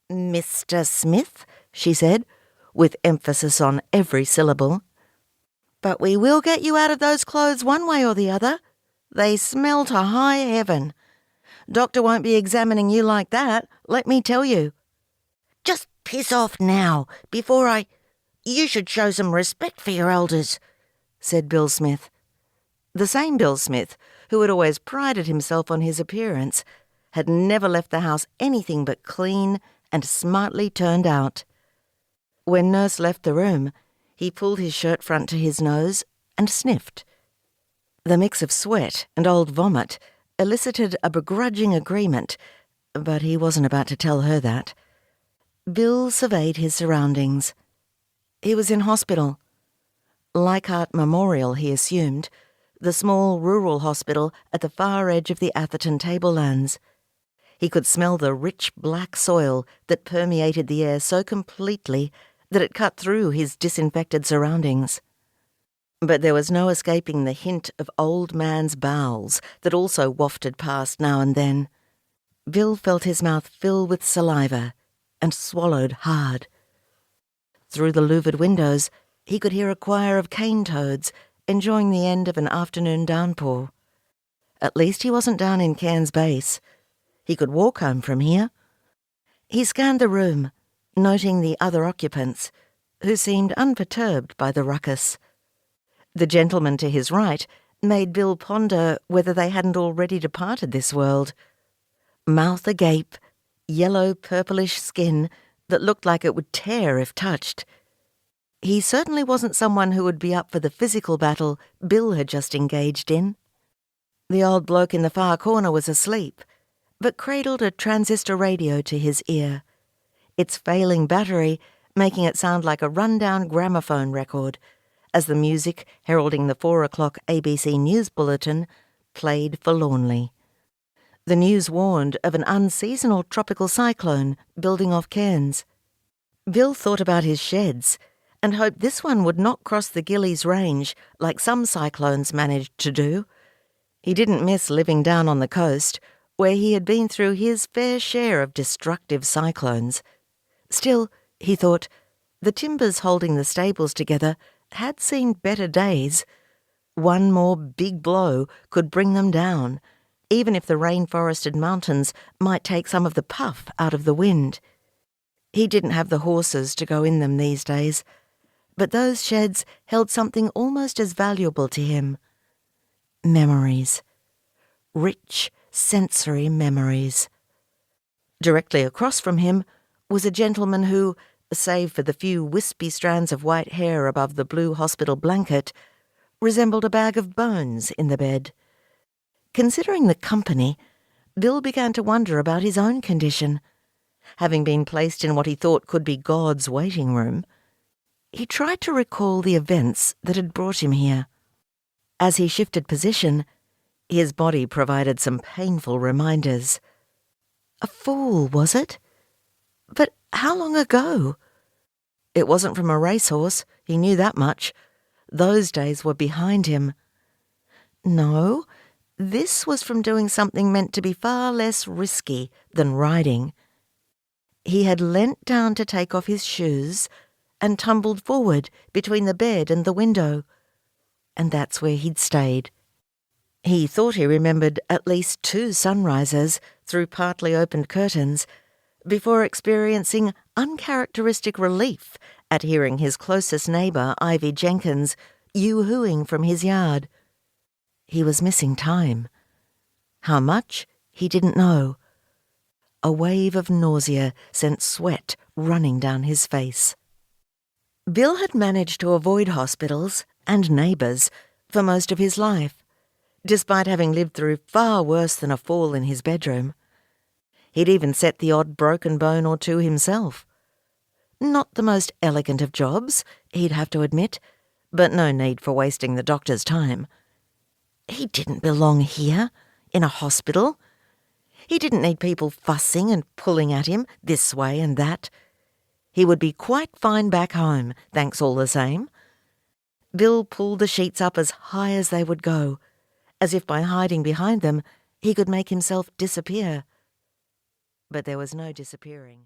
right, Mr. Smith, she said, with emphasis on every syllable. But we will get you out of those clothes one way or the other. They smell to high heaven. Doctor won't be examining you like that, let me tell you. Just piss off now, before I... You should show some respect for your elders, said Bill Smith. The same Bill Smith, who had always prided himself on his appearance, had never left the house anything but clean and smartly turned out. When Nurse left the room, he pulled his shirt front to his nose and sniffed. The mix of sweat and old vomit elicited a begrudging agreement, but he wasn't about to tell her that. Bill surveyed his surroundings. He was in hospital. Leichhardt Memorial, he assumed, the small rural hospital at the far edge of the Atherton tablelands. He could smell the rich black soil that permeated the air so completely that it cut through his disinfected surroundings. But there was no escaping the hint of old man's bowels that also wafted past now and then. Bill felt his mouth fill with saliva and swallowed hard. Through the louvered windows, he could hear a choir of cane toads enjoying the end of an afternoon downpour. At least he wasn't down in Cairns Base. He could walk home from here. He scanned the room, noting the other occupants, who seemed unperturbed by the ruckus. The gentleman to his right made Bill ponder whether they hadn't already departed this world. Mouth agape, yellow purplish skin that looked like it would tear if touched. He certainly wasn't someone who would be up for the physical battle Bill had just engaged in. The old bloke in the far corner was asleep, but cradled a transistor radio to his ear, its failing battery making it sound like a run-down gramophone record, as the music heralding the 4 o'clock ABC News Bulletin played forlornly. The news warned of an unseasonal tropical cyclone building off Cairns. Bill thought about his sheds and hoped this one would not cross the Geries Range like some cyclones managed to do. He didn't miss living down on the coast, where he had been through his fair share of destructive cyclones. Still, he thought, the timbers holding the stables together had seen better days. One more big blow could bring them down, even if the rainforested mountains might take some of the puff out of the wind. He didn't have the horses to go in them these days, but those sheds held something almost as valuable to him. Memories. Rich, sensory memories. Directly across from him was a gentleman who, save for the few wispy strands of white hair above the blue hospital blanket, resembled a bag of bones in the bed. Considering the company, Bill began to wonder about his own condition. Having been placed in what he thought could be God's waiting room, he tried to recall the events that had brought him here. As he shifted position, his body provided some painful reminders. A fool, was it? But how long ago? It wasn't from a racehorse, he knew that much. Those days were behind him. No, this was from doing something meant to be far less risky than riding. He had leant down to take off his shoes and tumbled forward between the bed and the window. And that's where he'd stayed. He thought he remembered at least 2 sunrises through partly opened curtains before experiencing uncharacteristic relief at hearing his closest neighbour, Ivy Jenkins, yoo-hooing from his yard. He was missing time. How much, he didn't know. A wave of nausea sent sweat running down his face. Bill had managed to avoid hospitals and neighbours for most of his life, despite having lived through far worse than a fall in his bedroom. He'd even set the odd broken bone or two himself. Not the most elegant of jobs, he'd have to admit, but no need for wasting the doctor's time. He didn't belong here, in a hospital. He didn't need people fussing and pulling at him this way and that. He would be quite fine back home, thanks all the same. Bill pulled the sheets up as high as they would go, as if by hiding behind them he could make himself disappear. But there was no disappearing.